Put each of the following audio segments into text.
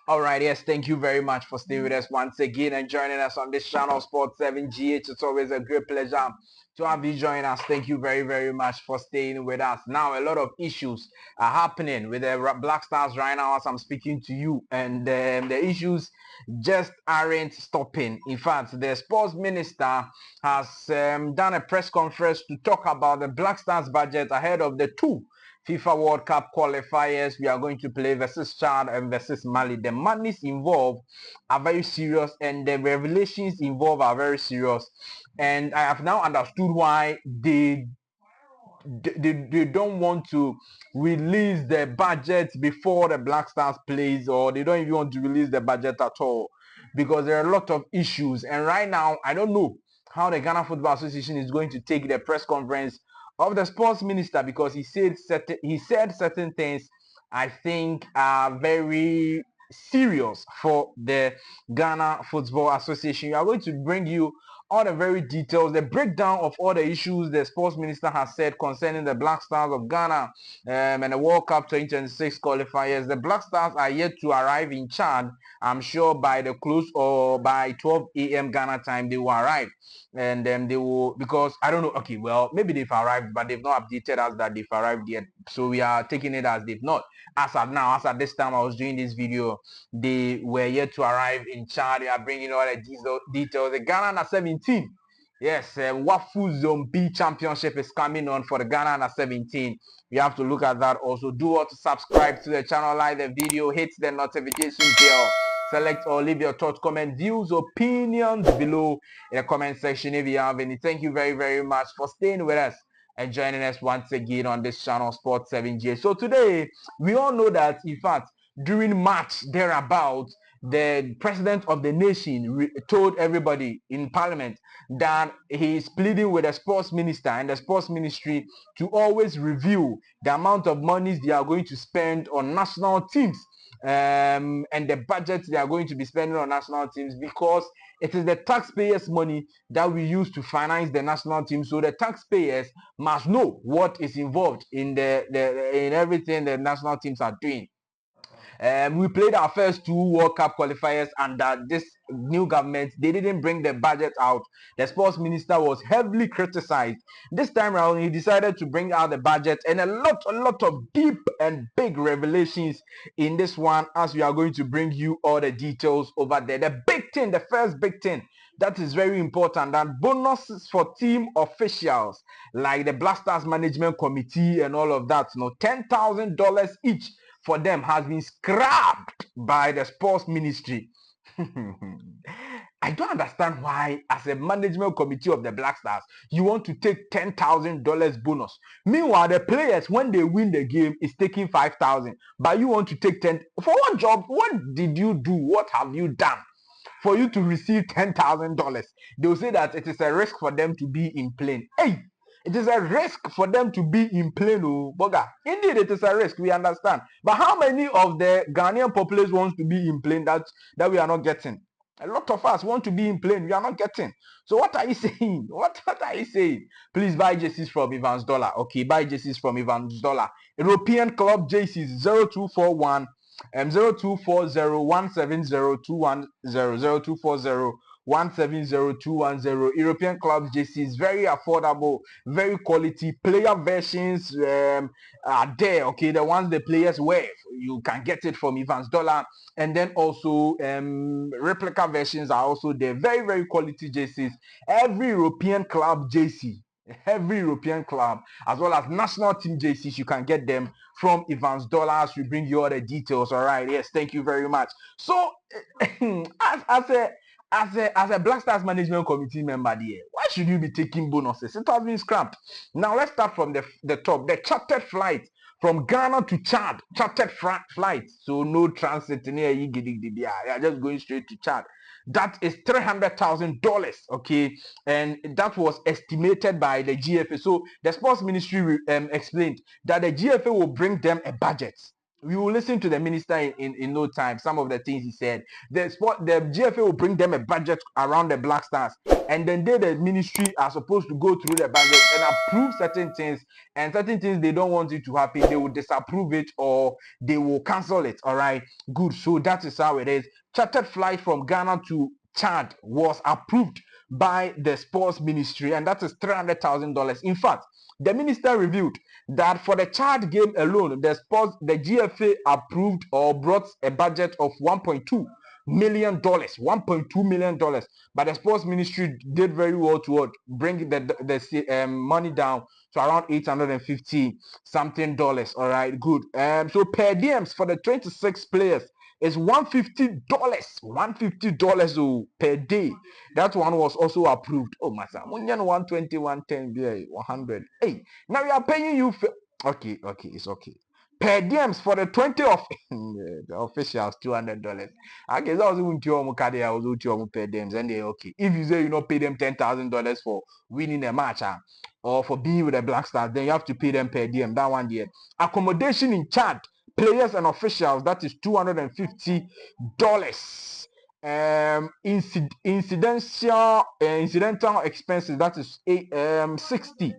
All right, yes, thank you very much for staying with us once again and joining us on this channel, Sports 7GH. It's always a great pleasure to have you join us. Thank you very, very much for staying with us. Now, a lot of issues are happening with the Black Stars right now as I'm speaking to you, and the issues just aren't stopping. In fact, the sports minister has done a press conference to talk about the Black Stars budget ahead of the two FIFA World Cup qualifiers. We are going to play versus Chad and versus Mali. The monies involved are very serious and the revelations involved are very serious. And I have now understood why they don't want to release the budget before the Black Stars plays, or they don't even want to release the budget at all because there are a lot of issues. And right now, I don't know how the Ghana Football Association is going to take the press conference of the sports minister, because he said certain things I think are very serious for the Ghana Football Association. We are going to bring you all the very details, the breakdown of all the issues the sports minister has said concerning the Black Stars of Ghana and the World Cup 2026 qualifiers. The Black Stars are yet to arrive in Chad. I'm sure by the close or by 12 a.m. Ghana time, they will arrive. And then they will, because I don't know, okay, well, maybe they've arrived, but they've not updated us that they've arrived yet. So we are taking it as they've not. As at this time I was doing this video, they were yet to arrive in Chad. They are bringing all the details. The Ghana under 17. Yes, Wafu Zone B Championship is coming on for the Ghana under 17. You have to look at that also. Do want to subscribe to the channel, like the video, hit the notification bell. Select or leave your thoughts, comment, views, opinions below in the comment section if you have any. Thank you very, very much for staying with us and joining us once again on this channel, Sports 7G. So today, we all know that, in fact, during March, thereabout, the president of the nation told everybody in parliament that he is pleading with the sports minister and the sports ministry to always review the amount of monies they are going to spend on national teams and the budget they are going to be spending on national teams, because it is the taxpayers' money that we use to finance the national team. So the taxpayers must know what is involved in in everything the national teams are doing. We played our first two World Cup qualifiers under this new government. They didn't bring the budget out. The sports minister was heavily criticized. This time around, he decided to bring out the budget, and a lot of deep and big revelations in this one, as we are going to bring you all the details over there. The big thing, the first big thing that is very important, and bonuses for team officials like the Black Stars Management Committee and all of that, $10,000 each for them has been scrapped by the sports ministry. I don't understand why, as a management committee of the Black Stars, you want to take $10,000 bonus. Meanwhile, the players, when they win the game, is taking $5,000. But you want to take 10 for one job. What did you do? What have you done for you to receive $10,000? They will say that it is a risk for them to be in plane. Hey, it is a risk for them to be in plane, oh, Boga. Indeed, it is a risk, we understand. But how many of the Ghanaian populace wants to be in plane that we are not getting? A lot of us want to be in plane, we are not getting. So what are you saying? What are you saying? Please buy jerseys from Evans Dollar. Okay, buy jerseys from Evans Dollar. European club jerseys 0241 0240170210. European clubs jerseys, very affordable, very quality. Player versions are there. Okay, the ones the players wear, you can get it from Evans Dollar. And then also replica versions are also there. Very, very quality jerseys. Every European club jersey, every European club, as well as national team jerseys, you can get them from Evans Dollars. We bring you all the details. All right. Yes, thank you very much. So as a Black Stars Management Committee member there, why should you be taking bonuses? It has been scrapped. Now let's start from the top. The chartered flight from Ghana to Chad, chartered flight. So no transit near you. They are just going straight to Chad. That is $300,000, okay, and that was estimated by the GFA. So the sports ministry explained that the GFA will bring them a budget. We will listen to the minister in no time. Some of the things he said. The GFA will bring them a budget around the Black Stars, and then they, the ministry, are supposed to go through the budget and approve certain things, and certain things they don't want it to happen. They will disapprove it or they will cancel it. All right, good. So that is how it is. Chartered flight from Ghana to Chad was approved by the sports ministry, and that is $300,000. In fact, the minister revealed that for the Chad game alone, the GFA approved or brought a budget of $1.2 million. But the sports ministry did very well to bring the money down to around $850 something dollars. All right, good. So per diems for the 26 players is $150. $150 per day. That one was also approved. Oh my son, 120, 110, 100. Hey, now we are paying you. Okay, it's okay. Per diems for the 20 of the officials, $200. Okay, that was even per diems, and they okay. If you say you not pay them $10,000 for winning a match, or for being with the Black Stars, then you have to pay them per diem. That one there. Accommodation in Chad, players and officials, that is $250. Incidental expenses, that is 60.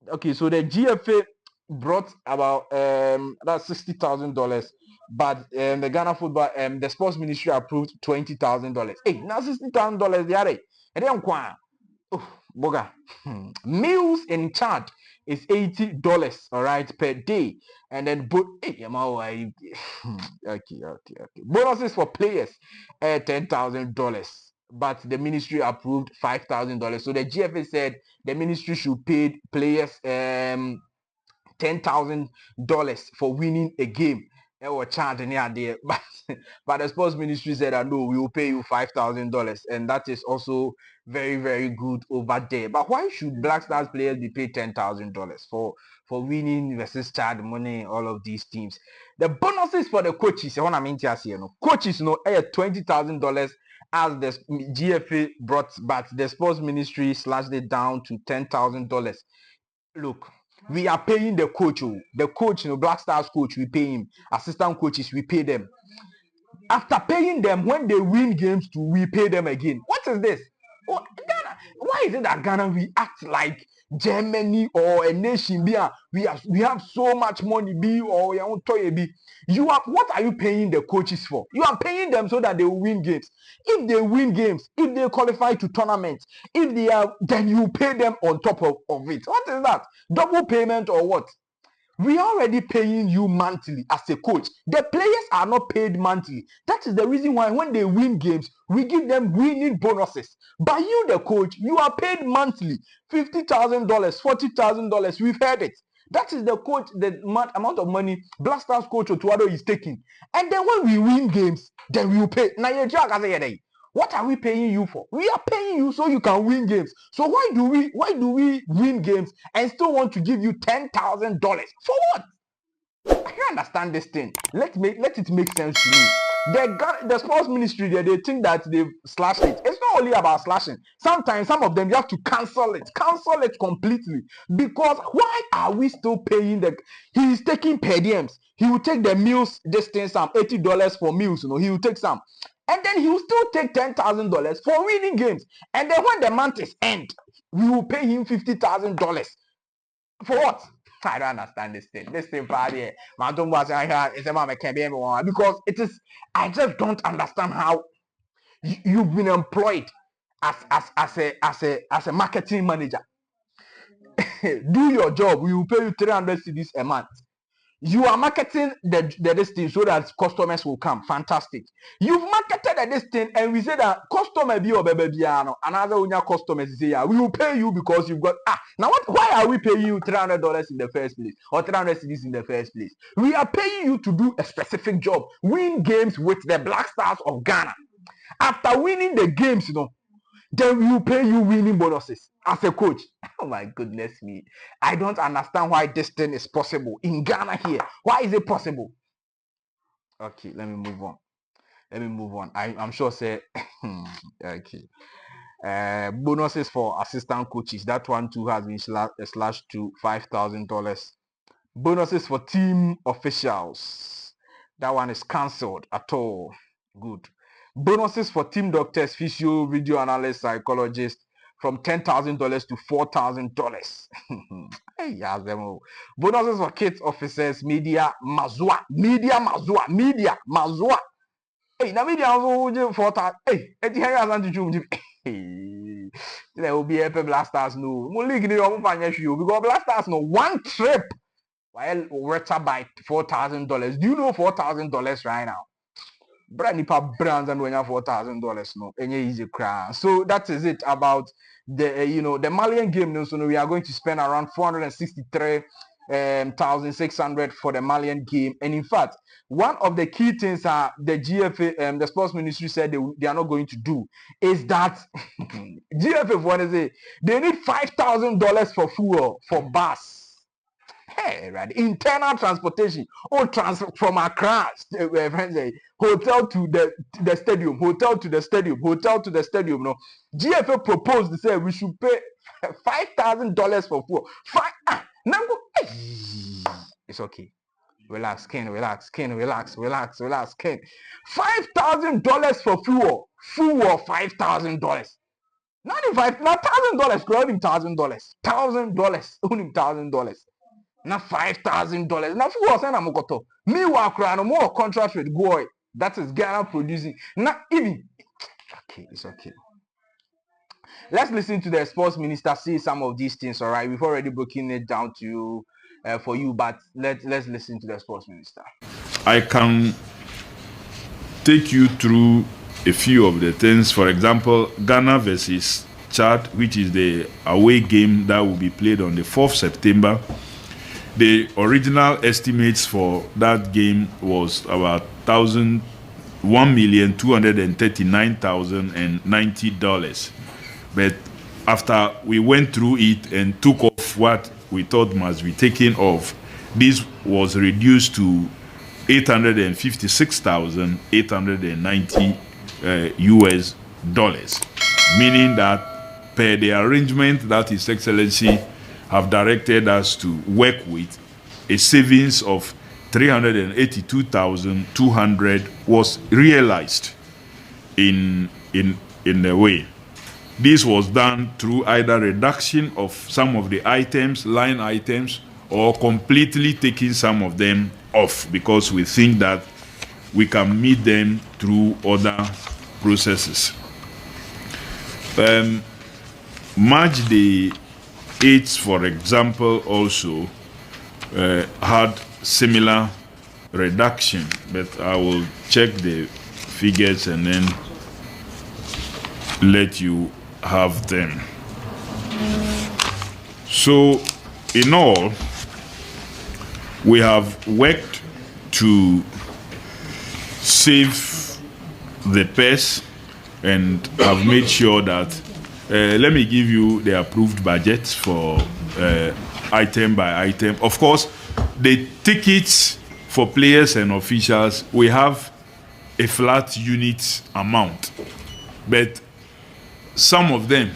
Okay, so the GFA brought about that's $60,000, but the Ghana football the sports ministry approved $20,000. Hey, now $60,000 the other, and then boga. Meals in Chad is $80, all right, per day, and then okay. Bonuses for players, $10,000. But the ministry approved $5,000. So the GFA said the ministry should pay players $10,000 for winning a game. Or charge any idea, but the sports ministry said that no, we will pay you $5,000, and that is also very, very good over there. But why should Black Stars players be paid $10,000 for winning versus Chad money? All of these teams. The bonuses for the coaches, I want to mention here, coaches, $20,000 as the GFA brought, but the sports ministry slashed it down to $10,000. Look, we are paying the coach. The coach, Black Stars coach, we pay him. Assistant coaches, we pay them. After paying them, when they win games, we pay them again. What is this? Oh, Ghana, why is it that Ghana we act like Germany or a nation? We have so much money. What are you paying the coaches for? You are paying them so that they will win games. If they win games, if they qualify to tournaments, if they are, then you pay them on top of it. What is that? Double payment or what? We are already paying you monthly as a coach. The players are not paid monthly. That is the reason why when they win games, we give them winning bonuses. But you, the coach, you are paid monthly. $50,000, $40,000. We've heard it. That is the coach, the amount of money Black Stars coach Otto Addo is taking. And then when we win games, then we will pay. Now what are we paying you for? We are paying you so you can win games. So why do we win games and still want to give you $10,000 for what? I can't understand this thing. Let it make sense to me. The sports ministry they think that they've slashed it. It's not only about slashing. Sometimes some of them you have to cancel it completely. Because why are we still paying he is taking per diems. He will take the meals, this thing, some $80 for meals, he will take some. And then he will still take $10,000 for winning games. And then when the month is end, we will pay him $50,000. For what? I don't understand this thing. This thing, party. Because it is. I just don't understand how you've been employed as a marketing manager. Do your job. We will pay you 300 cedis a month. You are marketing this thing so that customers will come. Fantastic. You've marketed this thing and we say that customer be or baby another customers say we will pay you because you've got now why are we paying you $300 in the first place or 300 cedis in the first place? We are paying you to do a specific job, win games with the Black Stars of Ghana. After winning the games, then we will pay you winning bonuses as a coach. Oh my goodness me. I don't understand why this thing is possible in Ghana here. Why is it possible? Okay, let me move on. I'm sure say okay. Bonuses for assistant coaches. That one too has been slashed to $5,000. Bonuses for team officials. That one is cancelled at all. Good. Bonuses for team doctors, physio, video analysts, psychologists from $10,000 to $4,000. Hey, yes, bonuses for kids officers, media, mazua. Hey, na media also 4,000. Hey, there will be a BLACKSTARS no. Mo league ni omo fanya show because BLACKSTARS no one trip while worth by $4,000. Do you know $4,000 right now? Brand new brands and when you have $4,000 no, any easy crown. So that is it about the the Malian game. So we are going to spend around 463,600 for the Malian game. And in fact, one of the key things the GFA, the sports ministry said they are not going to do is that GFA, what is it? They need $5,000 for fuel for bus. Hey, right. Internal transportation or transfer from Accra, hotel to the stadium, hotel to the stadium, hotel to the stadium. No, GFA proposed to say we should pay $5,000 for fuel. Now, it's okay. Relax, Ken. $5,000 for fuel. Fuel $5,000. Not even $1,000. Only $1,000. Only $1,000. Now $5,000. Now who was saying Mokoto? Meanwhile, no more contract with boy. That is Ghana producing. Not even. Okay, it's okay. Let's listen to the sports minister say some of these things. All right, we've already broken it down to you for you, but let's listen to the sports minister. I can take you through a few of the things. For example, Ghana versus Chad, which is the away game that will be played on the 4th September. The original estimates for that game was about $1,239,090. But after we went through it and took off what we thought must be taken off, this was reduced to $856,890 US dollars, meaning that per the arrangement that His Excellency have directed us to work with, a savings of 382,200 was realized in the way. This was done through either reduction of some of the items, line items, or completely taking some of them off, because we think that we can meet them through other processes. March the 8th, for example, also had similar reduction, but I will check the figures and then let you have them. So in all, we have worked to save the purse and have made sure that let me give you the approved budget for item by item. Of course, the tickets for players and officials, we have a flat unit amount, but some of them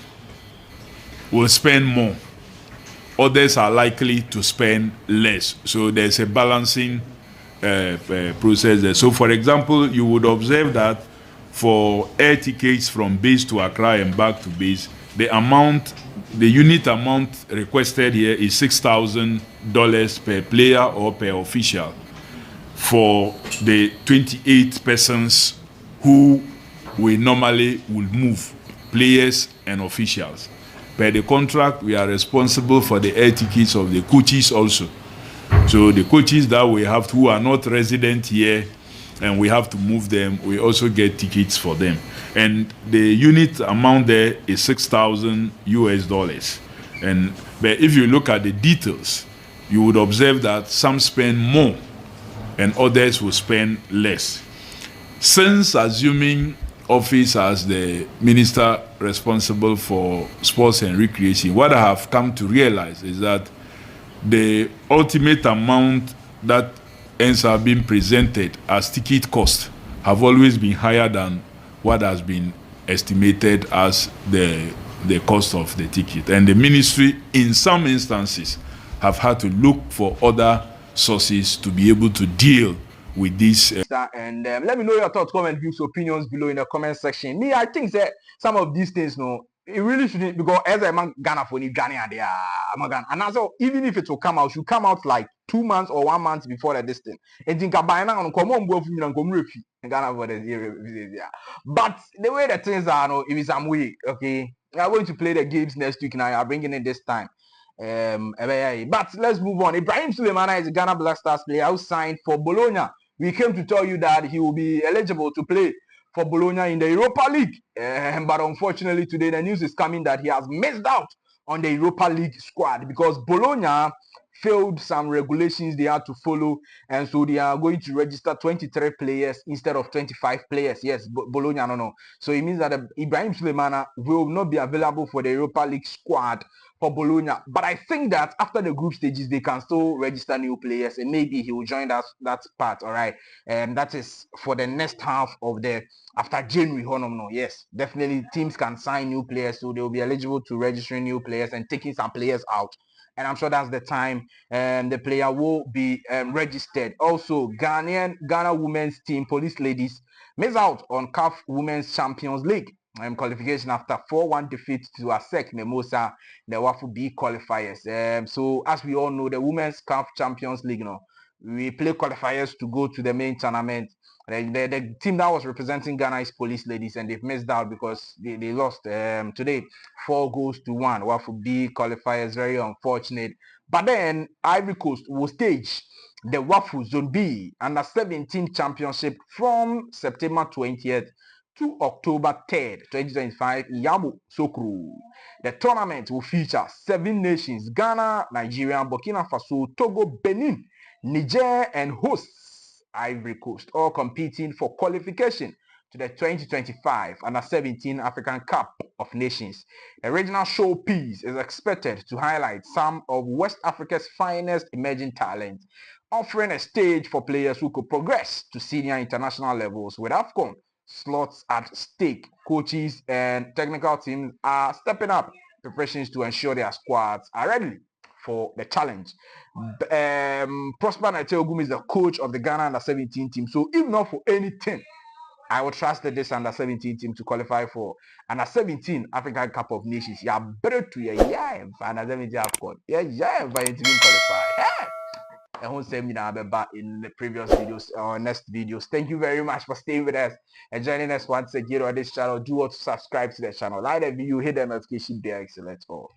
will spend more. Others are likely to spend less. So there's a balancing process there. So for example, you would observe that for air tickets from base to Accra and back to base, the unit amount requested here is $6,000 per player or per official for the 28 persons who we normally will move, players and officials. Per the contract, we are responsible for the air tickets of the coaches also. So the coaches that we have who are not resident here and we have to move them, we also get tickets for them. And the unit amount there is $6,000 US. But if you look at the details, you would observe that some spend more and others will spend less. Since assuming office as the minister responsible for sports and recreation, what I have come to realize is that the ultimate amount that ends up being presented as ticket cost have always been higher than what has been estimated as the cost of the ticket. And the ministry, in some instances, have had to look for other sources to be able to deal with this. And let me know your thoughts, comment, views, opinions below in the comment section. Me, I think that some of these things, no, it really shouldn't, because as a man Ghana for Ghana and also even if it will come out, should come out like 2 months or 1 month before the distance. And think about now come on both and come repeat Ghana for the but the way the things are, no, if it's some way, okay, we are going to play the games next week now. I'm bringing it this time. But let's move on. IBRAHIM Sulemana is a Ghana Black Stars player who signed for Bologna. We came to tell you that he will be eligible to play for Bologna in the Europa League. But unfortunately today the news is coming that he has missed out on the Europa League squad because Bologna failed some regulations they had to follow, and so they are going to register 23 players instead of 25 players. Yes, Bologna, no. So it means that IBRAHIM Sulemana will not be available for the Europa League squad for Bologna. But I think that after the group stages, they can still register new players, and maybe he will join that part. All right, and that is for the next half of the after January. No, yes, definitely teams can sign new players, so they will be eligible to registering new players and taking some players out. And I'm sure that's the time the player will be registered. Also, Ghana women's team, Police Ladies, miss out on CAF Women's Champions League qualification after 4-1 defeat to ASEC Nemosa, the WAFU B qualifiers. So as we all know, the Women's CAF Champions League, we play qualifiers to go to the main tournament. The team that was representing Ghana is Police Ladies, and they've missed out because they lost today 4-1. WAFU B qualifiers, very unfortunate. But then Ivory Coast will stage the WAFU Zone B Under 17 Championship from September 20th to October 3rd, 2025 in Yamoussoukro. The tournament will feature 7 nations: Ghana, Nigeria, Burkina Faso, Togo, Benin, Niger, and hosts Ivory Coast, all competing for qualification to the 2025 Under-17 African Cup of Nations. The regional showpiece is expected to highlight some of West Africa's finest emerging talent, offering a stage for players who could progress to senior international levels. With AFCON slots at stake, coaches and technical teams are stepping up preparations to ensure their squads are ready for the challenge. Prosper Naiteogum is the coach of the Ghana Under-17 team, so if not for anything, I will trust this Under-17 team to qualify for Under-17 African Cup of Nations. Yeah, better to Under-17 AFCON. Yeah, but it didn't qualify. Hey! I won't say me now in the previous videos or next videos. Thank you very much for staying with us and joining us once again on this channel. Do also subscribe to the channel, like the video, hit the notification bell. Excellent all.